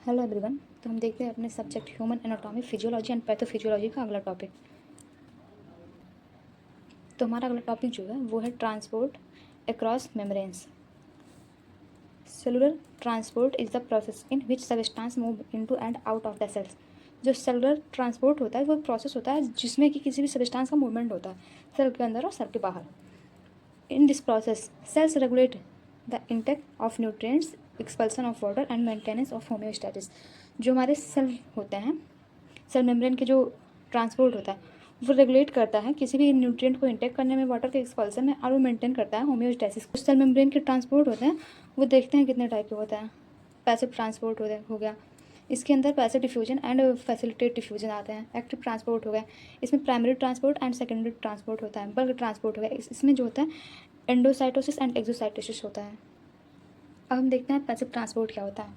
Hello everyone. तो हम देखते हैं अपने subject human anatomy, physiology and pathophysiology का अगला टॉपिक। तो हमारा अगला टॉपिक जो है वो है transport across membranes. Cellular transport is the process in which substance move into and out of the cells. जो सेलुलर ट्रांसपोर्ट होता है वो प्रोसेस होता है जिसमें कि किसी भी सबस्टेंस का मूवमेंट होता है सेल के अंदर और सेल के बाहर। In this process cells regulate the intake of nutrients, expulsion of water and maintenance of homeostasis. जो हमारे सेल होते हैं, सेल मेम्ब्रेन के जो ट्रांसपोर्ट होता है वो रेगुलेट करता है किसी भी न्यूट्रिएंट को इंटेक करने में, वाटर के एक्सपल्सन में, और वो मेंटेन करता है होम्योस्टैसिस। कुछ सेल मेम्ब्रेन के ट्रांसपोर्ट होते हैं वो देखते हैं कितने टाइप के होते हैं। पैसिव ट्रांसपोर्ट हो गया, इसके अंदर passive diffusion and facilitate diffusion आते हैं। एक्टिव ट्रांसपोर्ट हो गया, इसमें primary transport and secondary transport होता है। बल्क ट्रांसपोर्ट हो गया, इसमें जो होता है एंडोसाइटोसिस एंड एक्सोसाइटोसिस होता है। अब हम देखते हैं पैसिव ट्रांसपोर्ट क्या होता है।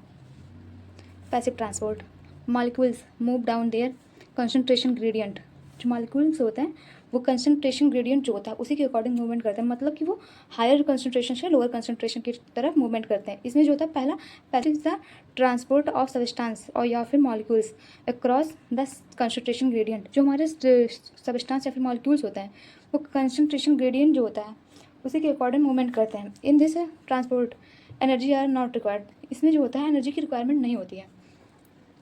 Passive transport, molecules move down there concentration gradient. जो मॉलिक्यूल्स होते हैं वो कंसंट्रेशन ग्रेडियंट जो होता है उसी के अकॉर्डिंग मूवमेंट करते हैं, मतलब कि वो हायर कंसंट्रेशन से लोअर कंसंट्रेशन की तरफ मूवमेंट करते हैं। इसमें जो होता है पहला passive the transport of substance और या फिर molecules across the concentration gradient. जो हमारे सबस्टेंस या फिर मॉलिक्यूल्स होते हैं वो कंसंट्रेशन ग्रेडियंट जो होता है उसी के अकॉर्डिंग मूवमेंट करते हैं। In this transport energy are not required. इसमें जो होता है एनर्जी की रिक्वायरमेंट नहीं होती है।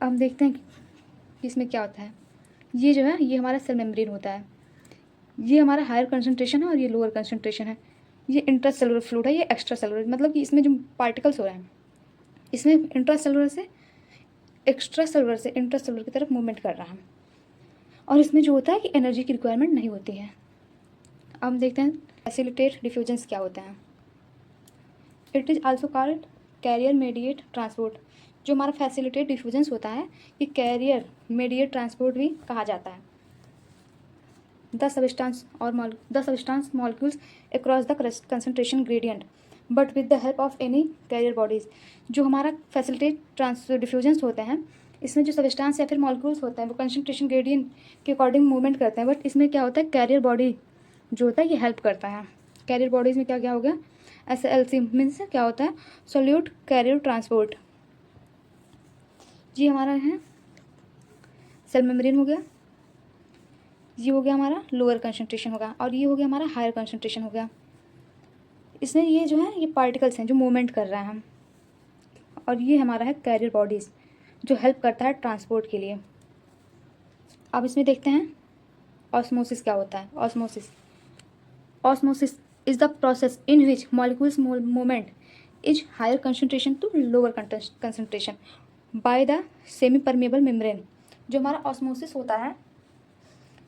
अब हम देखते हैं कि इसमें क्या होता है। ये जो है ये हमारा सेल मेम्ब्रेन होता है, ये हमारा हायर कंसंट्रेशन है और ये लोअर कंसंट्रेशन है। ये इंट्रा सेलुलर फ्लूइड है, ये एक्स्ट्रा सेलुलर, मतलब कि इसमें जो पार्टिकल्स हो रहे हैं इसमें इंट्रा सेलुलर से एक्स्ट्रा सेलुलर से इंट्रा सेलुलर की तरफ मूवमेंट कर रहा है, और इसमें जो होता है कि एनर्जी की रिक्वायरमेंट नहीं होती है। अब हम देखते हैं फैसिलिटेट डिफ्यूजन्स क्या होते हैं। It is also called carrier mediate transport. जो हमारा फैसिलिटेट डिफ्यूजन्स होता है ये कैरियर मीडिएट ट्रांसपोर्ट भी कहा जाता है। The substance molecules across the concentration gradient but with the help of any carrier bodies. जो हमारा फैसिलिटेट डिफ्यूजन्स होते हैं इसमें जो सबस्टेंस या फिर मॉलिक्यूल्स होते हैं वो कंसंट्रेशन ग्रेडियंट के अकॉर्डिंग मूवमेंट करते हैं, बट इसमें क्या होता है कैरियर बॉडी जो होता है ये हेल्प करता है। कैरियर बॉडीज़ में क्या क्या हो गया, SLC मीन्स क्या होता है सोल्यूट कैरियर ट्रांसपोर्ट। ये हमारा है सेल मेम्ब्रेन हो गया, ये हो गया हमारा लोअर कंसंट्रेशन होगा, और ये हो गया हमारा हायर कंसंट्रेशन हो गया। इसमें ये जो है ये पार्टिकल्स हैं जो मूवमेंट कर रहे हैं, और ये हमारा है कैरियर बॉडीज़ जो हेल्प करता है ट्रांसपोर्ट के लिए। अब इसमें देखते हैं ऑस्मोसिस क्या होता है। Osmosis is the process in which molecules movement is higher concentration to lower concentration by the semi permeable membrane. जो हमारा ऑस्मोसिस होता है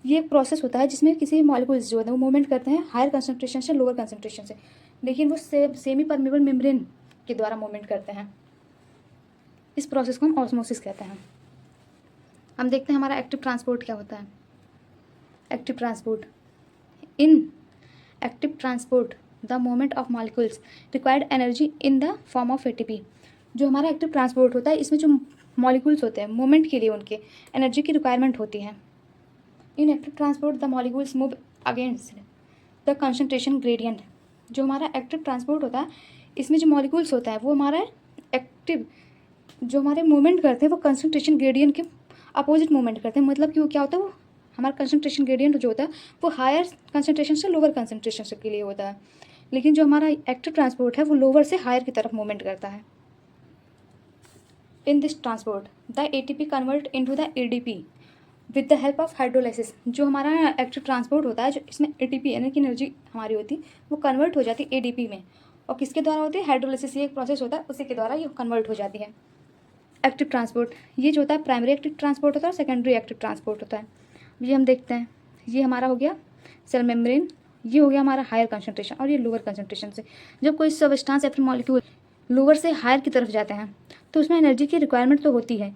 ये एक प्रोसेस होता है जिसमें किसी मॉलिक्यूल्स जो है वो मूवमेंट करते हैं हायर कंसंट्रेशन से लोअर कंसंट्रेशन से, लेकिन वो सेमी परमेबल मेम्ब्रेन के द्वारा मूवमेंट करते हैं। इस प्रोसेस को हम ऑस्मोसिस कहते हैं। हम देखते हैं हमारा एक्टिव ट्रांसपोर्ट क्या होता है। Active transport, in active transport the movement of molecules required energy in the form of ATP। जो हमारा एक्टिव ट्रांसपोर्ट होता है इसमें जो मॉलिक्यूल्स होते हैं मूवमेंट के लिए उनके एनर्जी की रिक्वायरमेंट होती है। इन active transport the molecules move against the concentration gradient. जो हमारा एक्टिव ट्रांसपोर्ट होता है इसमें जो मॉलिक्यूल्स होता है वो हमारा एक्टिव जो हमारे मूवमेंट करते हैं वो कंसंट्रेशन ग्रेडियंट के अपोजिट मूवमेंट करते हैं, मतलब कि वो क्या होता है वो हमारा कंसंट्रेशन ग्रेडियंट जो होता है वो हायर कंसंट्रेशन से लोअर कंसंट्रेशन से के लिए होता है, लेकिन जो हमारा एक्टिव ट्रांसपोर्ट है वो लोअर से हायर की तरफ मूवमेंट करता है। In this transport the ATP convert into the ADP with the help of hydrolysis. जो हमारा एक्टिव ट्रांसपोर्ट होता है जो इसमें ATP यानी कि एनर्जी हमारी होती है वो कन्वर्ट हो जाती है ADP में, और किसके द्वारा होती है हाइड्रोलाइसिस, ये एक प्रोसेस होता है उसी के द्वारा ये कन्वर्ट हो जाती है। एक्टिव ट्रांसपोर्ट ये जो होता है प्राइमरी एक्टिव ट्रांसपोर्ट होता है और सेकेंडरी एक्टिव ट्रांसपोर्ट होता है। ये हम देखते हैं, ये हमारा हो गया सेल मेम्ब्रेन, ये हो गया हमारा हायर कंसंट्रेशन, और ये लोअर कंसंट्रेशन से। जब कोई सबस्टेंस या फिर मॉलिक्यूल लोअर से हायर की तरफ जाते हैं तो उसमें एनर्जी की रिक्वायरमेंट तो होती है,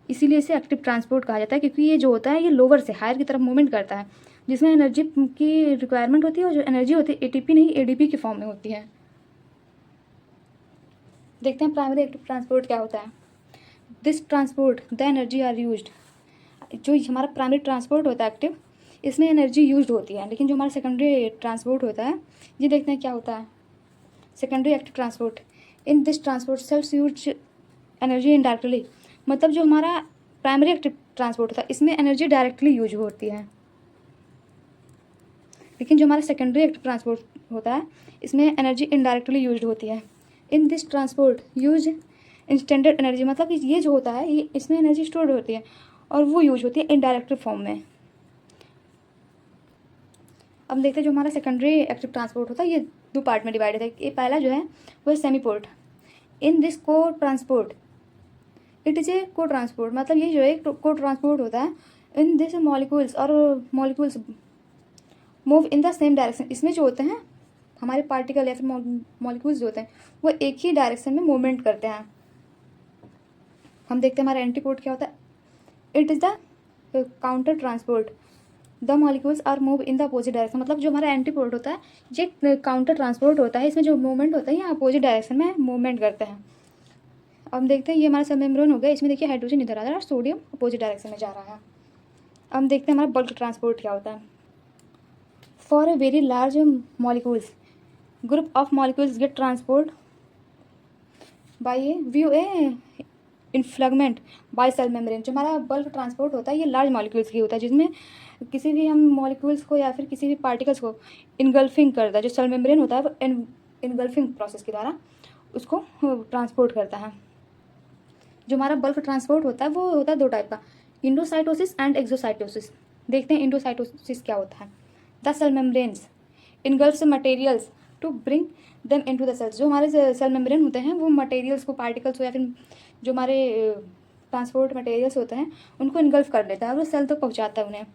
इसीलिए इसे एक्टिव ट्रांसपोर्ट कहा जाता है, क्योंकि ये जो होता है ये लोअर से हायर की तरफ मूवमेंट करता है जिसमें एनर्जी की रिक्वायरमेंट होती है, और जो एनर्जी होती है ATP नहीं ADP के फॉर्म में होती है। देखते हैं प्राइमरी एक्टिव ट्रांसपोर्ट क्या होता है। This transport the energy are used. जो हमारा प्राइमरी ट्रांसपोर्ट होता है एक्टिव इसमें एनर्जी यूज्ड होती है, लेकिन जो हमारा सेकेंडरी ट्रांसपोर्ट होता है ये देखते हैं क्या होता है। Secondary active transport, in this transport cells use energy indirectly मतलब जो हमारा प्राइमरी एक्टिव ट्रांसपोर्ट होता है इसमें एनर्जी डायरेक्टली यूज होती है, लेकिन जो हमारा सेकेंडरी एक्टिव ट्रांसपोर्ट होता है इसमें एनर्जी इनडायरेक्टली यूज होती है। In this transport use instant energy, मतलब कि ये जो होता है ये इसमें एनर्जी स्टोर होती है और वो यूज होती है इनडायरेक्ट फॉर्म में। अब देखते हैं जो हमारा सेकेंडरी एक्टिव ट्रांसपोर्ट होता है ये दो पार्ट में डिवाइडेड है। ये पहला जो है वो है सेमी पोर्ट। इन दिस को ट्रांसपोर्ट इट इज़ ए को ट्रांसपोर्ट, मतलब ये जो है को ट्रांसपोर्ट होता है। इन दिस मॉलिक्यूल्स और molecules move in the same direction, इसमें जो होते हैं हमारे पार्टिकल या फिर मॉलिक्यूल्स जो होते हैं वो एक ही डायरेक्शन में मूवमेंट करते हैं। हम देखते हैं हमारा एंटीपोर्ट क्या होता है। It is the counter transport, the molecules are move in the opposite direction, मतलब जो हमारा एंटीपोर्ट होता है ये काउंटर ट्रांसपोर्ट होता है। इसमें जो मूवमेंट होता है ये अपोजिट डायरेक्शन में मूवमेंट करते हैं। अब देखते हैं ये हमारा सेल मेम्ब्रेन हो गया, इसमें देखिए हाइड्रोजन इधर आ रहा है और सोडियम अपोजिट डायरेक्शन में जा रहा है। अब देखते हैं हमारा बल्क ट्रांसपोर्ट क्या होता है। For a very large molecules group of molecules get transport by a view a इनफ्लैगमेंट बाय सेल मेम्ब्रेन। जो हमारा बल्क ट्रांसपोर्ट होता है ये लार्ज मॉलिक्यूल्स की होता है, जिसमें किसी भी हम मॉलिक्यूल्स को या फिर किसी भी पार्टिकल्स को इनगल्फिंग करता है। जो सेल मेम्ब्रेन होता है वो इनगल्फिंग प्रोसेस के द्वारा उसको ट्रांसपोर्ट करता है। जो हमारा बल्क ट्रांसपोर्ट होता है वो होता है दो टाइप का, इंडोसाइटोसिस एंड एक्सोसाइटोसिस। देखते हैं इंडोसाइटोसिस क्या होता है। The cell membranes engulfs materials to bring them into the cells. जो हमारे सेल मेम्ब्रेन होते हैं वो मटेरियल्स को, पार्टिकल्स को या फिर जो हमारे ट्रांसपोर्ट मटेरियल्स होते हैं उनको इनगल्फ कर लेता है और वो सेल तक पहुंचाता है उन्हें।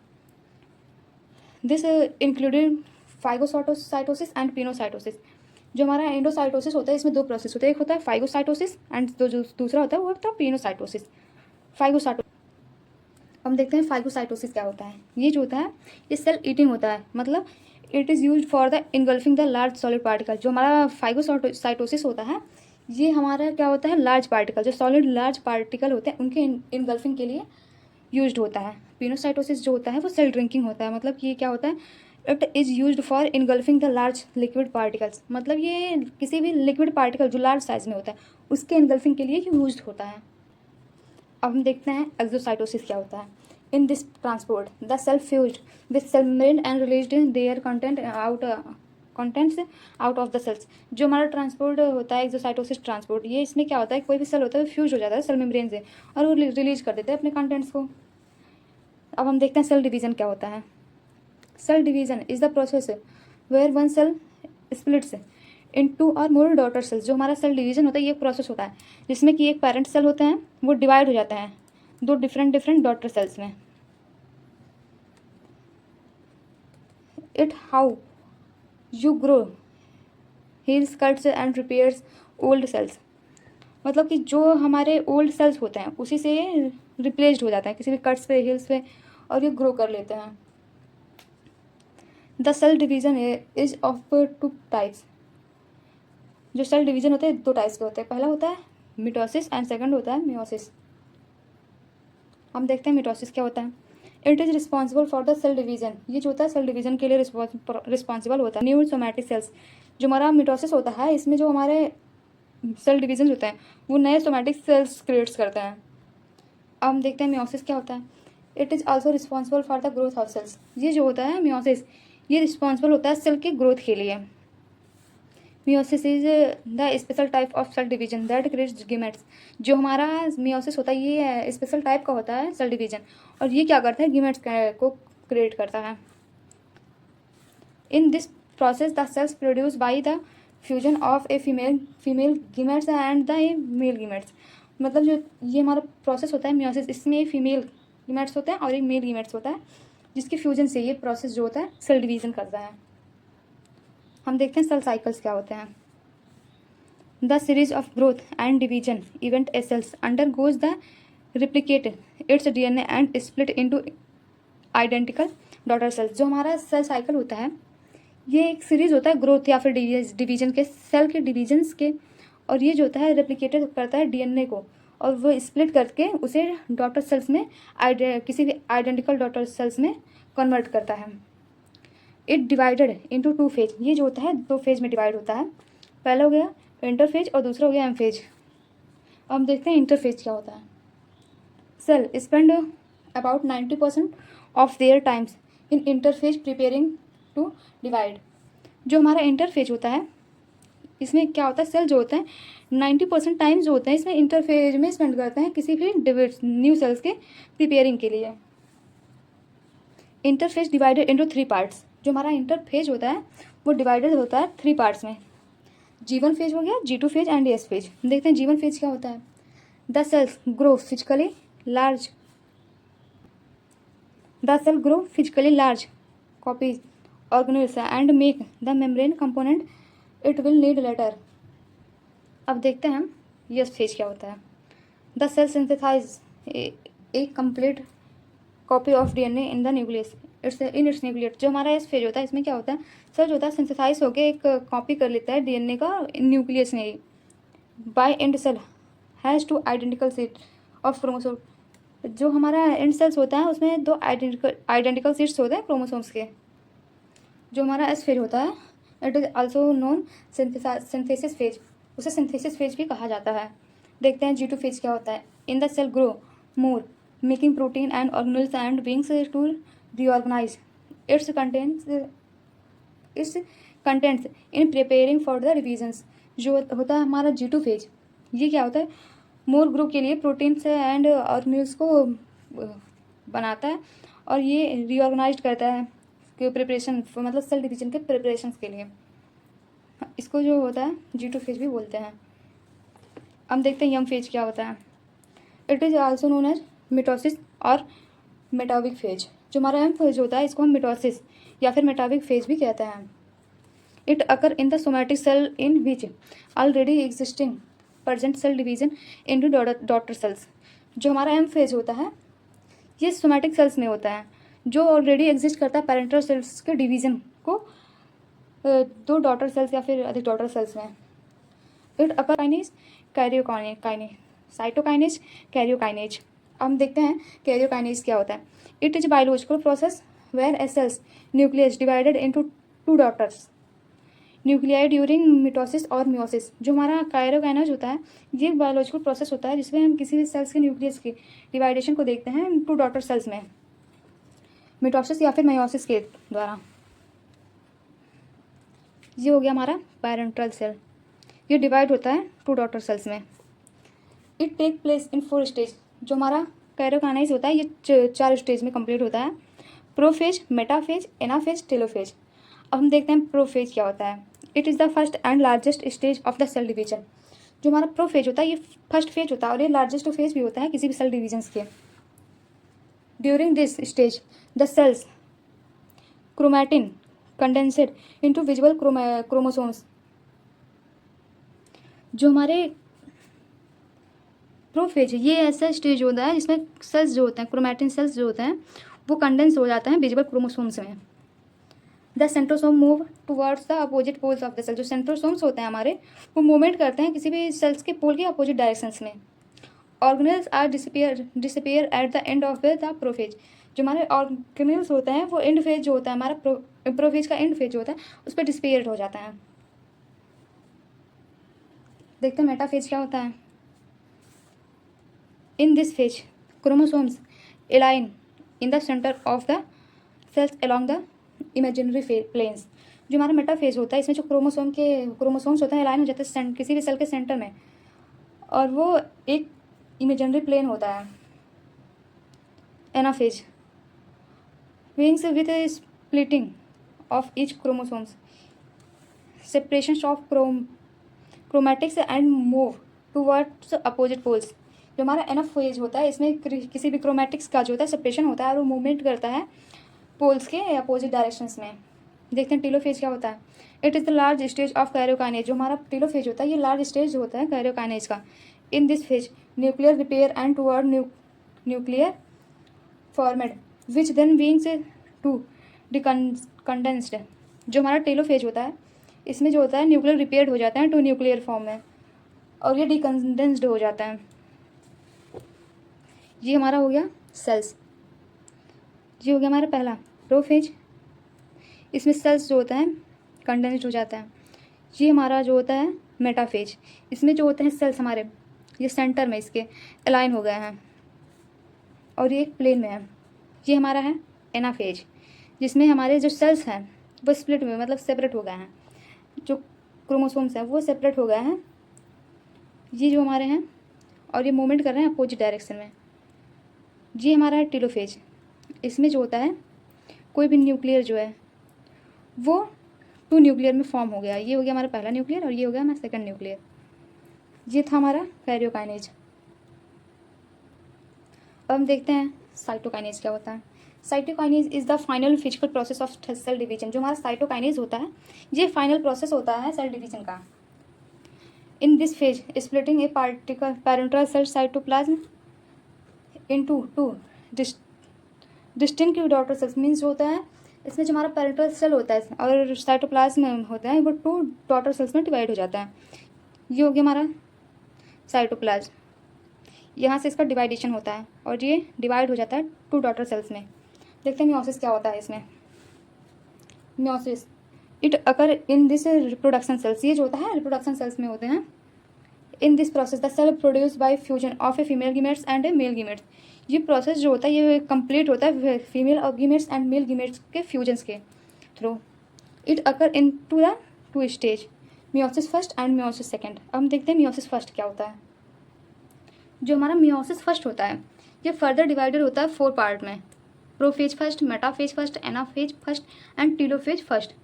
This included phagocytosis and pinocytosis. जो हमारा एंडोसाइटोसिस होता है इसमें दो प्रोसेस होते हैं, एक होता है फाइगोसाइटोसिस एंड जो दूसरा होता है वो होता है पिनोसाइटोसिस। हम देखते हैं फाइगोसाइटोसिस क्या होता है। ये जो होता है ये सेल ईटिंग होता है, मतलब it is use for the engulfing the large solid particle. जो हमारा फाइगोसाइटोसिस होता है ये हमारा क्या होता है, लार्ज पार्टिकल, जो सॉलिड लार्ज पार्टिकल होते हैं उनके इनगल्फिंग के लिए यूज होता है। पिनोसाइटोसिस जो होता है वो सेल ड्रिंकिंग होता है, मतलब कि ये क्या होता है, it is use for engulfing the large liquid particles. मतलब ये किसी भी लिक्विड पार्टिकल जो लार्ज साइज में होता है उसके इनगल्फिंग के लिए यूज होता है। अब हम देखते हैं एक्सोसाइटोसिस क्या होता है। In this transport the cell fused with cell membrane and released their contents out of the cells. जो हमारा ट्रांसपोर्ट होता है एक्सोसाइटोसिस ट्रांसपोर्ट, ये इसमें क्या होता है, कोई भी सेल होता है वो फ्यूज हो जाता है सेल मेम्ब्रेन से और वो रिलीज कर देते हैं अपने कंटेंट्स को। अब हम देखते हैं सेल डिवीजन क्या होता है। Cell division is the process where one cell splits into और मोर डॉटर सेल्स। जो हमारा सेल डिवीजन होता है ये एक प्रोसेस होता है जिसमें कि एक पेरेंट सेल होते हैं वो डिवाइड हो जाते हैं दो डिफरेंट डॉटर सेल्स में। It how you grow heals cuts and repairs old cells. मतलब कि जो हमारे ओल्ड सेल्स होते हैं उसी से रिप्लेस्ड हो जाते हैं किसी भी कट्स पे, हील्स पे, और ये ग्रो कर लेते हैं। The cell division is of two types. जो सेल डिवीजन होते हैं दो टाइप्स के होते हैं, पहला होता है मिटोसिस एंड सेकंड होता है मियोसिस। हम देखते हैं मिटोसिस क्या होता है। It is responsible for the cell division. ये जो होता है सेल डिवीजन के लिए रिस्पॉन्सिबल होता है। New somatic cells. जो हमारा मिटोसिस होता है इसमें जो हमारे सेल डिवीजन होते हैं वो नए सोमैटिक सेल्स क्रिएट्स करते हैं। अब हम देखते हैं मियोसिस क्या होता है। It is also responsible for the growth of cells. ये जो होता है मियोसिस ये रिस्पॉन्सिबल होता है सेल के ग्रोथ के लिए। Meiosis is the special type of cell division that creates gametes. जो हमारा मियोसिस होता है ये स्पेशल टाइप का होता है सेल डिवीजन और ये क्या करता है, गीमेट्स को क्रिएट करता है। In this process the cells produce by the fusion of a female gametes and the male gametes. मतलब जो ये हमारा प्रोसेस होता है मियोसिस, इसमें फीमेल गीमेट्स होते हैं और एक मेल गीमेट्स होता है जिसके फ्यूजन से ये प्रोसेस जो होता है सेल डिवीजन करता है। हम देखते हैं सेल साइकिल्स क्या होते हैं। The series of growth and division event A sales under goes the replicate it's DNA and split into identical daughter cells. जो हमारा सेल साइकिल होता है ये एक सीरीज होता है ग्रोथ या फिर डिवीजन के, सेल के डिवीजन्स के, और ये जो होता है रेप्लिकेटेड करता है DNA को और वो स्प्लिट करके उसे डॉटर सेल्स में किसी भी आइडेंटिकल डॉटर सेल्स में कन्वर्ट करता है। It divided into two phase. ये जो होता है दो फेज में डिवाइड होता है, पहला हो गया इंटरफेज और दूसरा हो गया एमफेज। अब हम देखते हैं इंटरफेज क्या होता है। Cell spend about 90% of their times in interphase preparing to divide. जो हमारा इंटरफेज होता है इसमें क्या होता है, सेल जो होते हैं 90% टाइम जो होते हैं इसमें इंटरफेज में स्पेंड करते हैं किसी भी न्यू सेल्स के प्रिपेयरिंग के लिए। Interphase divided into 3 parts. जो हमारा इंटरफेज होता है वो डिवाइडेड होता है 3 पार्ट्स में। G1 फेज हो गया, G2 phase and S phase. देखते हैं G1 फेज क्या होता है। The cells grow physically large copies organelles and make the membrane component it will need later। अब देखते हैं हम यस फेज क्या होता है। The cell synthesize a complete copy of DNA in the nucleus in its nucleus. जो हमारा S phase होता है इसमें क्या होता है, सेल जो होता है सिंथेसाइज होकर एक कॉपी कर लेता है DNA का न्यूक्लियस में ही। By end cell has 2 identical set of chromosome. जो हमारा एंड सेल्स होता है उसमें 2 आइडेंटिकल सीट्स होते हैं क्रोमोसोम्स के। जो हमारा एस फेज होता है it is also known synthesis phase, उसे सिंथेसिस फेज भी कहा जाता है। देखते हैं G2 फेज क्या होता है। In the cell grow more making protein and organelles and beings to reorganize its contents in preparing for the revisions. जो होता है हमारा G2 फेज, ये क्या होता है, मोर ग्रो के लिए प्रोटीन्स एंड ऑर्गेनेल्स को बनाता है और ये रीऑर्गेनाइज करता है कि प्रिपरेशन मतलब सेल डिवीजन के प्रिपरेशन के लिए। इसको जो होता है G2 फेज भी बोलते हैं। अब देखते हैं यम फेज क्या होता है। It is also known as mitosis और मेटाविक फेज। जो हमारा एम फेज होता है इसको हम मिटोसिस या फिर मेटाविक फेज भी कहते हैं। It occur in the somatic cell in which already existing present cell division into daughter cells. जो हमारा एम फेज होता है ये सोमैटिक सेल्स में होता है जो ऑलरेडी एग्जिस्ट करता है पेरेंटल सेल्स के डिवीजन को 2 डॉटर सेल्स या फिर अधिक डॉटर सेल्स में। It occur kinase cytokinesis karyokinesis. अब हम देखते हैं कैरियोकाइनेज क्या होता है। It is biological process where a cells nucleus divided into 2 daughters nuclei during mitosis और मियोसिस। जो हमारा कैरियोकाइनेज होता है ये बायोलॉजिकल प्रोसेस होता है जिसमें हम किसी भी सेल्स के न्यूक्लियस की डिवाइडेशन को देखते हैं 2 डॉटर सेल्स में मिटोसिस या फिर मियोसिस के द्वारा। ये हो गया हमारा पेरेंटल सेल, ये डिवाइड होता है 2 डॉटर सेल्स में। It take place in 4 stage. जो हमारा कैरियोकाइनेज होता है ये 4 स्टेज में कंप्लीट होता है। Prophase, metaphase, anaphase, telophase. अब हम देखते हैं प्रोफेज क्या होता है। It is the first and largest stage of the cell division. जो हमारा प्रोफेज होता है ये फर्स्ट फेज होता है और ये लार्जेस्ट फेज भी होता है किसी भी सेल डिवीजन्स के। During this stage the cells chromatin condensed into visual chromosomes. जो हमारे प्रोफेज है ये ऐसा स्टेज होता है जिसमें सेल्स जो होते हैं क्रोमैटिन सेल्स जो होते हैं वो कंडेंस हो जाते हैं विजुअल क्रोमोसोम्स में। The centrosome move towards the opposite poles of the cell. जो सेंट्रोसोम्स होते हैं हमारे वो मूवमेंट करते हैं किसी भी सेल्स के पोल के अपोजिट डायरेक्शंस में। Organelles are disappear at the end of the prophase. जो हमारे ऑर्गेनेल्स होते हैं वो एंड फेज जो होता है हमारा प्रोफेज का एंड फेज जो होता है उस पर डिसअपियर हो जाता है। देखते हैं मेटाफेज क्या होता है। In this phase chromosomes align in the center of the cells along the imaginary planes। जो हमारा मेटाफेज होता है इसमें जो क्रोमोसोम्स होते हैं अलाइन हो जाते हैं किसी भी सेल के सेंटर में और वो एक इमेजिनरी प्लेन होता है। Anaphase wings with splitting of each chromosomes separation of chromatics and move towards opposite poles. जो हमारा एनफ फेज होता है इसमें किसी भी क्रोमैटिक्स का जो होता है सेपरेशन होता है और वो मूवमेंट करता है पोल्स के अपोजिट डायरेक्शंस में। देखते हैं टेलोफेज क्या होता है। It is the large stage of karyokinesis. जो हमारा टेलोफेज होता है ये लार्ज स्टेज होता है कैरियोकाइनेज का। In this phase nuclear repair and toward nuclear formed which then beings to decondensed. जो हमारा टेलोफेज होता है इसमें जो होता है न्यूक्लियर रिपेयर्ड हो जाते हैं टू न्यूक्लियर फॉर्म में और ये डिकंडेंस्ड हो जाता है। ये हमारा हो गया सेल्स। ये हो गया हमारा पहला प्रोफेज, इसमें सेल्स जो होता है कंडेंस्ड हो जाता है। ये हमारा जो होता है मेटाफेज, इसमें जो होते हैं सेल्स हमारे ये सेंटर में इसके अलाइन हो गए हैं। और ये एक प्लेन में है। ये हमारा है एनाफेज, जिसमें हमारे जो सेल्स हैं वो स्प्लिट में मतलब सेपरेट हो गए हैं, जो क्रोमोसोम्स हैं वो सेपरेट हो गए हैं, ये जो हमारे हैं, और ये मूवमेंट कर रहे हैं अपोजिट डायरेक्शन में। ये हमारा है टेलोफेज। इसमें जो होता है कोई भी न्यूक्लियर जो है वो 2 न्यूक्लियर में फॉर्म हो गया। ये हो गया हमारा पहला न्यूक्लियर और ये हो गया हमारा सेकंड न्यूक्लियर। ये था हमारा कैरियोकाइनेज। अब हम देखते हैं साइटोकाइनेज क्या होता है। Cytokinesis is the final physical process of cell division. जो हमारा साइटोकाइनेज होता है ये फाइनल प्रोसेस होता है सेल डिवीजन का। In this phase splitting a particle parental cell cytoplasm into 2 distinct daughter cells. Means होता है इसमें जो हमारा पैरेंटल सेल होता है और साइटोप्लाज्म होता है वो 2 डॉटर सेल्स में डिवाइड हो जाता है। ये हो गया हमारा साइटोप्लाज्म, यहाँ से इसका डिवाइडेशन होता है और ये डिवाइड हो जाता है 2 डॉटर सेल्स में। देखते हैं मियोसिस क्या होता है इसमें। Meiosis it occur in this reproduction cells. ये जो होता है रिप्रोडक्शन सेल्स में होते हैं। In this process the cell produce by fusion of a female gametes and a male gametes. ये प्रोसेस जो होता है ये कंप्लीट होता है female gametes and male gametes के फ्यूजन्स के through. It occur into the 2 stage, meiosis first and meiosis second. अब हम देखते हैं मियोसिस फर्स्ट क्या होता है। जो हमारा मियोसिस फर्स्ट होता है ये फर्दर डिवाइडेड होता है 4 पार्ट में, prophase first, metaphase first, anaphase first and telophase first.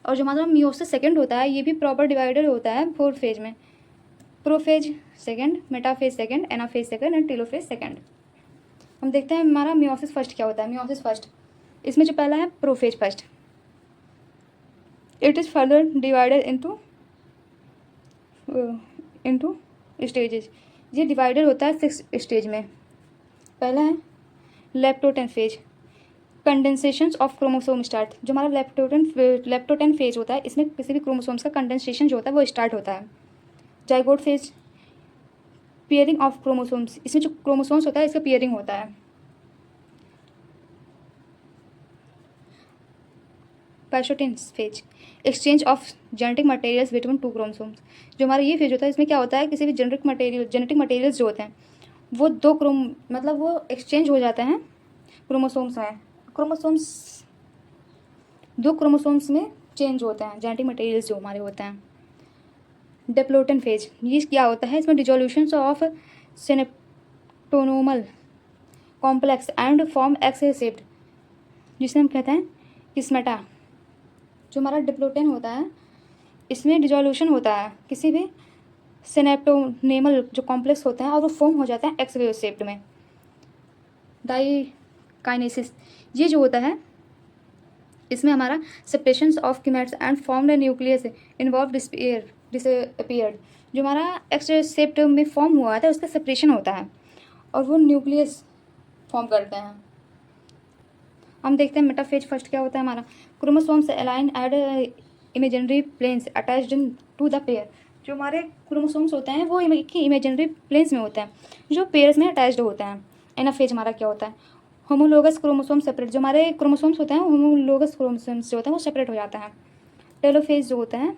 और जो हमारा मियोसिस सेकेंड होता है ये भी प्रॉपर डिवाइडेड होता है 4 फेज में, prophase second, metaphase second, anaphase second and telophase second. हम देखते हैं हमारा मियोसिस फर्स्ट क्या होता है। मियोसिस फर्स्ट इसमें जो पहला है prophase first, it is further divided into stages. ये डिवाइडेड होता है 6 स्टेज में। पहला है leptotene phase, condensation of chromosome start. जो हमारा लेप्टोटेन फेज होता है इसमें किसी भी क्रोमोसोम्स का कंडेंसेशन जो होता है वो स्टार्ट होता है। Zygote phase, pairing of chromosomes. इसमें जो क्रोमोसोम्स होता है इसका पेयरिंग होता है। Pachytene phase, exchange of genetic materials between 2 chromosomes. जो हमारा ये फेज होता है इसमें क्या होता है किसी भी जेनेटिक मटेरियल्स जो होते हैं वो वो एक्सचेंज हो जाते हैं क्रोमोसोम्स में। दो क्रोमोसोम्स में चेंज होते हैं जेनेटिक मटेरियल्स जो हमारे होते हैं। डिप्लोटेन फेज, ये क्या होता है इसमें dissolution of synaptonemal complex and form x shaped, जिसे हम कहते हैं किस्मेटा। जो हमारा डिप्लोटेन होता है इसमें डिसोल्यूशन होता है किसी भी सिनेप्टोनेमल जो कॉम्प्लेक्स होते हैं और वो फॉर्म हो जाता है एक्स वे शेप्ड में। डाइकाइनेसिस, ये जो होता है इसमें हमारा separation of gametes and formed nucleus involve disappeared. जो हमारा एक्स शेप्ड में फॉर्म हुआ था उसका सेपरेशन होता है और वो न्यूक्लियस फॉर्म करते हैं। हम देखते हैं मेटाफेज फर्स्ट क्या होता है हमारा। Chromosomes align at imaginary planes attached to the pair. जो हमारे क्रोमोसोम्स होते हैं वो इमेजिनरी प्लेन्स में होते हैं जो पेयर्स में अटैच्ड होते हैं। एनाफेज हमारा क्या होता है, होमोलोगस क्रोमोसोम सेपरेट। जो हमारे क्रोमोसोम्स होते हैं होमोलोगस क्रोमोसोम्स जो होते हैं वो सेपरेट हो जाते हैं। टेलोफेज जो होता है,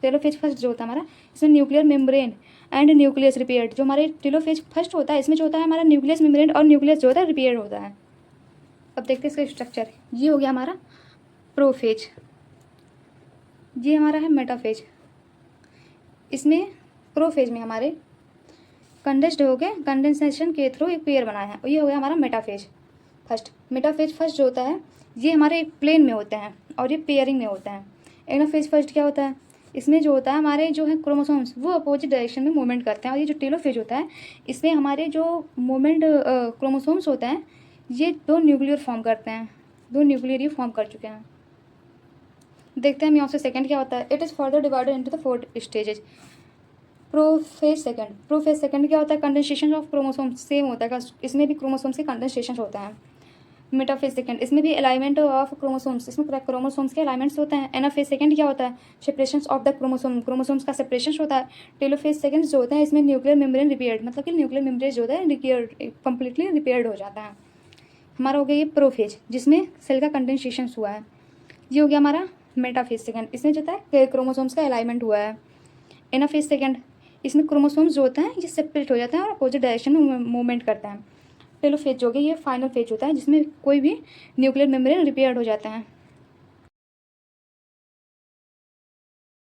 टेलोफेज फर्स्ट जो होता है हमारा इसमें nuclear membrane and nucleus repaired. जो हमारे टेलोफेज फर्स्ट होता है इसमें जो होता है हमारा न्यूक्लियस मेम्ब्रेन और न्यूक्लियस जो होता है रिपेयर्ड होता है। अब देखते हैं इसका स्ट्रक्चर। ये हो गया हमारा प्रोफेज, ये हमारा है मेटाफेज। इसमें प्रोफेज में हमारे कंडेंस्ड हो गए, कंडेंसेशन के थ्रू एक पेयर बना है। ये हो गया हमारा मेटाफेज फर्स्ट। मेटाफेज फर्स्ट जो होता है ये हमारे एक प्लेन में होते हैं और ये पेयरिंग में होते हैं। एनाफेज फर्स्ट क्या होता है, इसमें जो होता है हमारे जो है क्रोमोसोम्स वो अपोजिट डायरेक्शन में मूवमेंट करते हैं। और ये जो टेलोफेज होता है इसमें हमारे जो मूवमेंट क्रोमोसोम्स होते हैं ये 2 न्यूक्लियर फॉर्म करते हैं, 2 न्यूक्लियर ये फॉर्म कर चुके हैं। देखते हैं मियोसिस सेकेंड क्या होता है। It is further divided into the 4 stages. Prophase second क्या होता है, कंडेंसेशन ऑफ क्रोमोसोम्स सेम होता है, इसमें भी क्रोमोसोम्स के कंडेंसेशन होता है। मेटाफेज सेकेंड इसमें भी अलाइनमेंट ऑफ क्रोमोसोम्स, इसमें क्रोमोसोम्स के अलाइनमेंट्स होते हैं। एनाफेज सेकेंड क्या होता है, सेपरेशन ऑफ द क्रोमोसोम्स का सेपरेशन होता है। टेलोफेज सेकेंड जो होता है इसमें न्यूक्लियर मेम्ब्रेन रिपेयर्ड, मतलब कि न्यूक्लियर मेम्ब्रेन जो होता है कंप्लीटली रिपेयर्ड हो जाता है। हमारा हो गया ये प्रोफेज जिसमें सेल का कंडेंसेशन हुआ है। ये हो गया हमारा मेटाफेज सेकेंड, इसमें जो होता है क्रोमोसोम्स का अलाइनमेंट हुआ है। एनाफेज सेकेंड इसमें क्रोमोसोम्स जो होते हैं ये सेपरेट हो जाते हैं और अपोजिट डायरेक्शन में मूवमेंट करते हैं। टेलोफेज जो कि ये फाइनल फेज होता है जिसमें कोई भी न्यूक्लियर मेम्ब्रेन रिपेयर्ड हो जाता है।